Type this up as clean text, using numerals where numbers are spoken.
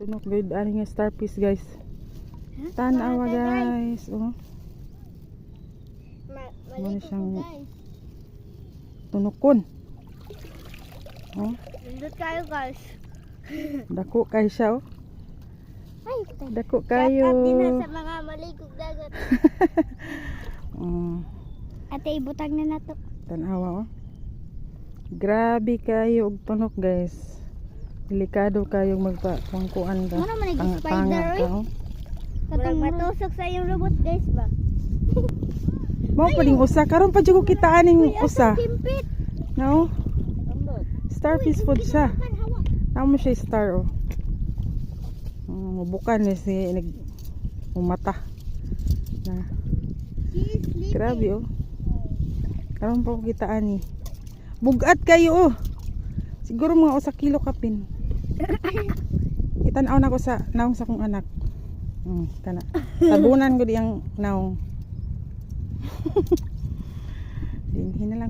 Tunok gud ani nga starfish guys. Tanawa guys. Oh. Ano siyang tunukon. Oh. Lindot kayo guys. Dako kayo siya oh. Ay, Dako kayo. kayo. Din na sa mga maligog dagat. Ate ibutag na nato. Tanawa oh. Grabe kayo og tunok guys. Delikado kayong magpangkuan ka. Ano man nag-spider, Tanga ka oh. Katong matusok sa yung robot guys ba? Mao pa ding usa karon pa jud ko kita aning usa. Kimpit. No? Starfish food siya. Amo siya star oh. Mabukan ni si umata. Na. Grabe oh. Karon pa ko kita ani. Bugat kayo oh. Siguro mga usa kilo kapin. Itan-aw na ko sa naong sa kong anak. Kana. Tabunan ko diyang naong. Dinhin na lang.